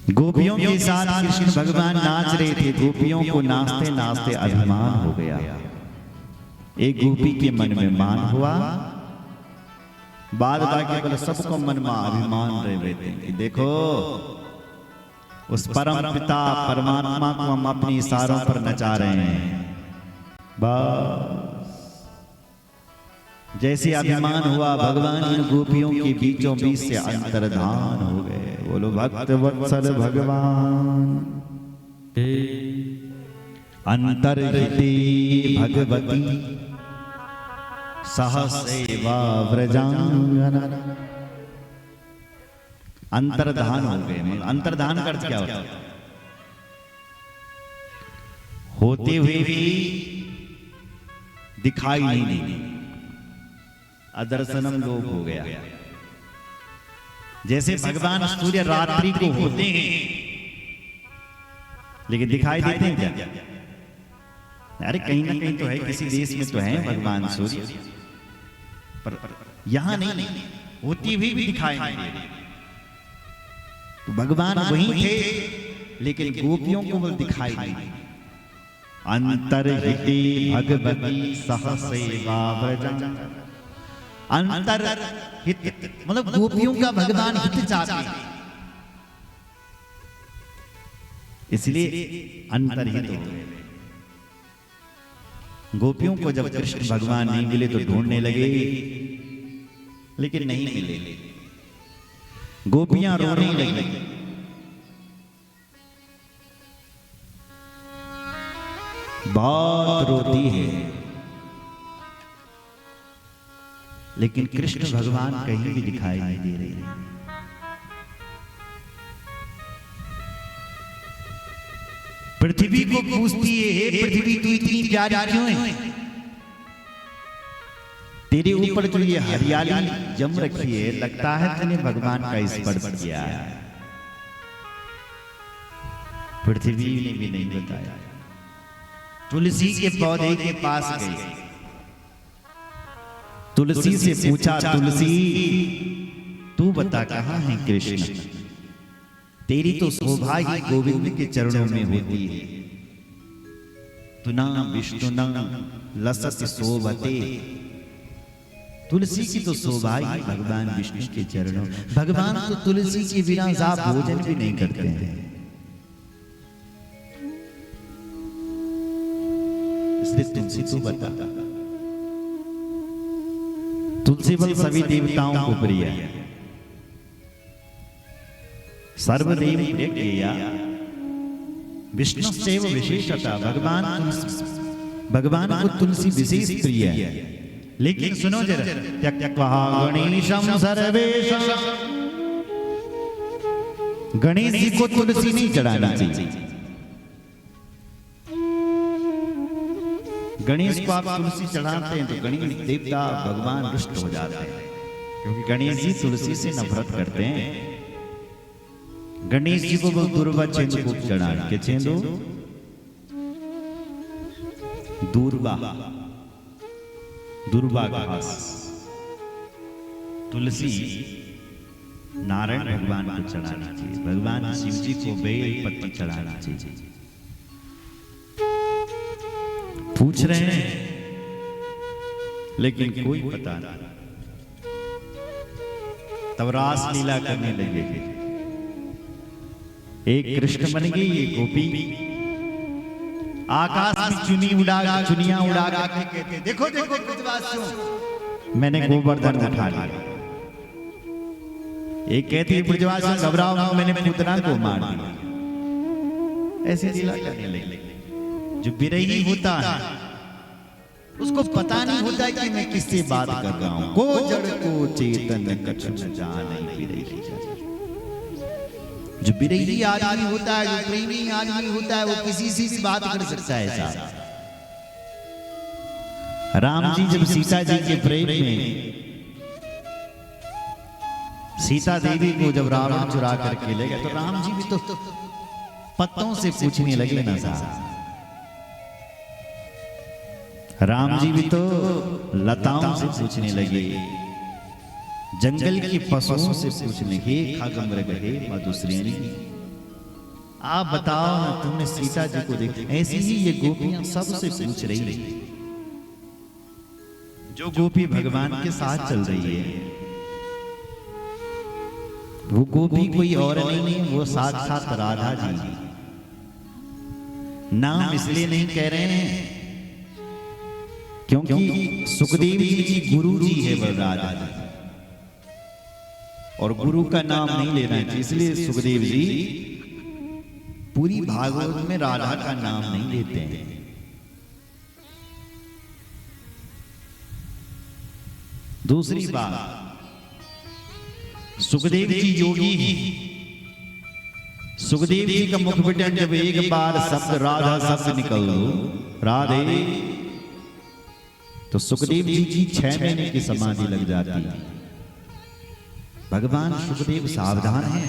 गोपियों के साथ कृष्ण भगवान नाच रहे थे। गोपियों को नाचते नाचते अभिमान हो गया। एक गोपी के मन में मान हुआ, बाद बाकी बोले सबको मन में अभिमान रहे थे कि देखो उस परम पिता परमात्मा को हम अपनी इशारों पर नचा रहे हैं। बस जैसे अभिमान हुआ, भगवान इन गोपियों के बीचों बीच से अंतर्धान हो गए। बोलो भक्त वत्सल भगवान अंतर्हिते भगवती सहसेवा व्रजांगना। अंतर्धान हो गए। मतलब अंतर्धान का अर्थ क्या होता है? होते हुए भी दिखाई नहीं दी, अदर्शनम लोप हो गया। जैसे भगवान सूर्य रात्रि को होते हैं लेकिन दिखाई देते हैं क्या? अरे कहीं ना कहीं तो है, किसी देश में तो है भगवान सूर्य, पर यहां नहीं, होती हुई भी दिखाई नहीं दे रही। तो भगवान वहीं थे लेकिन गोपियों को वो दिखाई नहीं। अंतर्हिते भगवती सहसेवा व्रजांगना। अंतर्हित मतलब गोपियों का भगवान हित चाहते हैं, इसलिए अंतर्हित हो गए। गोपियों को जब कृष्ण भगवान नहीं मिले तो ढूंढने लगे लेकिन नहीं मिले। गोपियां रोने लगी। बहुत रोती है लेकिन कृष्ण भगवान कहीं भी दिखाई नहीं दे रहे। पृथ्वी को पूछती है, हे पृथ्वी तू इतनी प्यारी क्यों है? तेरे ऊपर जो ये हरियाली जम रखी है, लगता है तूने भगवान का स्पर्श किया है। पृथ्वी ने भी नहीं बताया। तुलसी के पौधे के पास गई, तुलसी से पूछा, तुलसी तू बता कहां है कृष्ण? तेरी तो शोभा ही गोविंद के चरणों में होती है। तुना विष्णुना लसत शोभते। तुलसी की तो शोभा ही भगवान विष्णु के चरणों। भगवान तो तुलसी के बिना आप भोजन भी नहीं करते हैं। इसलिए तुलसी तू बता। तुलसी बल सभी देवताओं को प्रिय है। सर्वदेव प्रिय विष्णु सेव विशेषता। भगवान को तुलसी विशेष प्रिय है। लेकिन सुनो जरा, त्यक्त्वा गणेशं सर्वेशं। गणेश जी को तुलसी नहीं चढ़ाना चाहिए। गणेश को आप तुलसी चढ़ाते हैं तो गणेश देवता भगवान रुष्ट हो जाते हैं, क्योंकि गणेश जी तुलसी से नफरत करते हैं। गणेश जी को वो दुर्वा चेंदू को चढ़ाना के चेंदू दुर्वा घास। तुलसी नारायण भगवान को चढ़ाना चाहिए। भगवान शिव जी को बेल पत्ती चढ़ाना चाहिए। पूछ रहे हैं लेकिन कोई पता नहीं। तब रास लीला करने लगे। एक कृष्ण बन गई, एक गोपी आकाश में चुनियां उड़ा के कहते, देखो देखो ब्रजवासियों, मैंने गोवर्धन उठा लिया। एक कहती है ब्रजवासियों घबराओ, मैंने पूतना को मार दिया। ऐसे लीला करने लगे। जो विरही होता है उसको पता नहीं होता कि मैं किससे बात कर रहा हूं। को जड़ को चेतन कछु न जाने विरही। जो विरही आदमी होता है, जो प्रेमी आदमी होता है, वो किसी से भी बात कर सकता है। साहब राम जी जब सीता जी के प्रेम में सीता देवी को जब रावण चुरा करके ले गया तो राम जी भी तो पत्तों से पूछने लगे ना साहब। राम जी भी तो लताओं से पूछने लगे, जंगल के पशुओं से पूछने, हे खगमृग हे मधुश्रेणी आप बताओ ना, तुमने सीता जी को देखा? ऐसी ही ये गोपियां सबसे पूछ रही है, जो गोपी भगवान के साथ चल रही है, वो गोपी कोई और नहीं है, वो साक्षात राधा जी। नाम इसलिए नहीं कह रहे हैं क्योंकि सुखदेव जी की गुरु जी है वो राधा जी, और गुरु का नाम नहीं लेना चाहिए, इसलिए सुखदेव जी पूरी भागवत में राधा का नाम नहीं लेते हैं। दूसरी बात, सुखदेव जी योगी हैं। सुखदेव जी का मुख बिटन जब एक बार शब्द राधा शब्द निकल लो, राधे, तो सुखदेव जी की 6 महीने की समाधि लग जाती है। भगवान सुखदेव सावधान हैं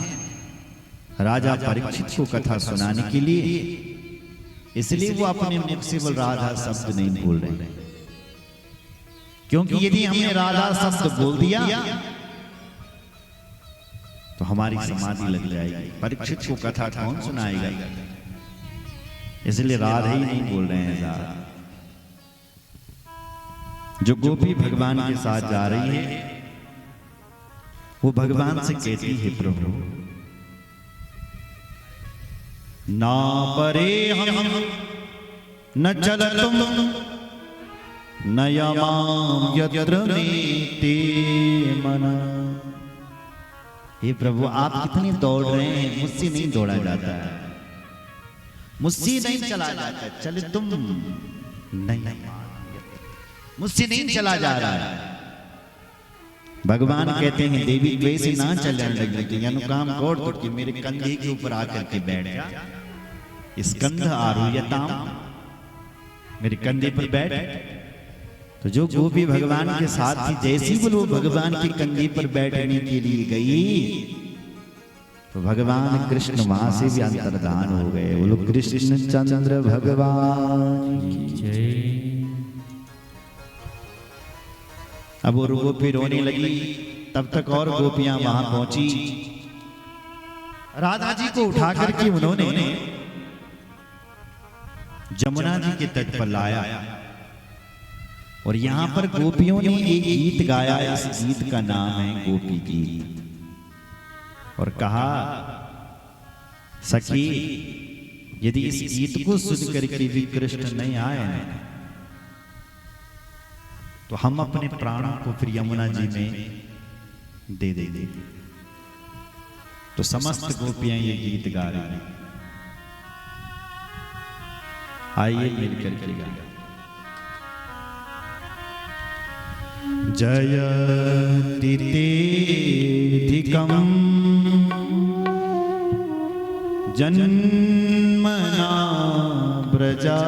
राजा परीक्षित को कथा सुनाने के लिए, इसलिए वो अपने मुख से वो राधा शब्द नहीं बोल रहे, क्योंकि यदि हमने राधा शब्द बोल दिया तो हमारी समाधि लग जाएगी, परीक्षित को कथा कौन सुनाएगा, इसलिए राधा ही नहीं बोल रहे हैं। जो गोपी भगवान के साथ जा रही है, वो भगवान से कहती है, प्रभु ना परे हम न चलतुम न यमाम यत्र नीते मना। हे प्रभु, आप कितने दौड़ रहे हैं, मुझसे नहीं दौड़ा जाता है, मुझसे नहीं चला जाता, चले तुम नहीं, मुझसे नहीं चला जा रहा है। भगवान कहते हैं, देवी वैसे ना चलने लगी, अनुकाम कोड तो कि मेरे कंधे के ऊपर आकर के बैठ जा, स्कंध आरूयताम, मेरे कंधे पर बैठ। तो जो गोपी भगवान के साथ थी, जैसी वो भगवान के कंधे पर बैठने के लिए गई, तो भगवान कृष्ण वहां से भी अंतर्धान हो गए। बोलो कृष्ण चंद्र भगवान की जय। अब वो गोपी रोने लगी, तब तक और गोपियां वहां पहुंची। राधा जी को उठा करके उन्होंने जमुना जी के तट पर लाया, और यहां पर गोपियों ने एक गीत गाया, इस गीत का नाम है गोपी गीत, और कहा, सखी यदि इस गीत को सुन करके भी कृष्ण नहीं आए तो हम अपने प्राणों को फिर यमुना जी में दे देंगे। तो समस्त गोपियां ये गीत गा रही हैं, आइए मिलकर के गाएं। जयति तेधिकं जन्मना व्रजा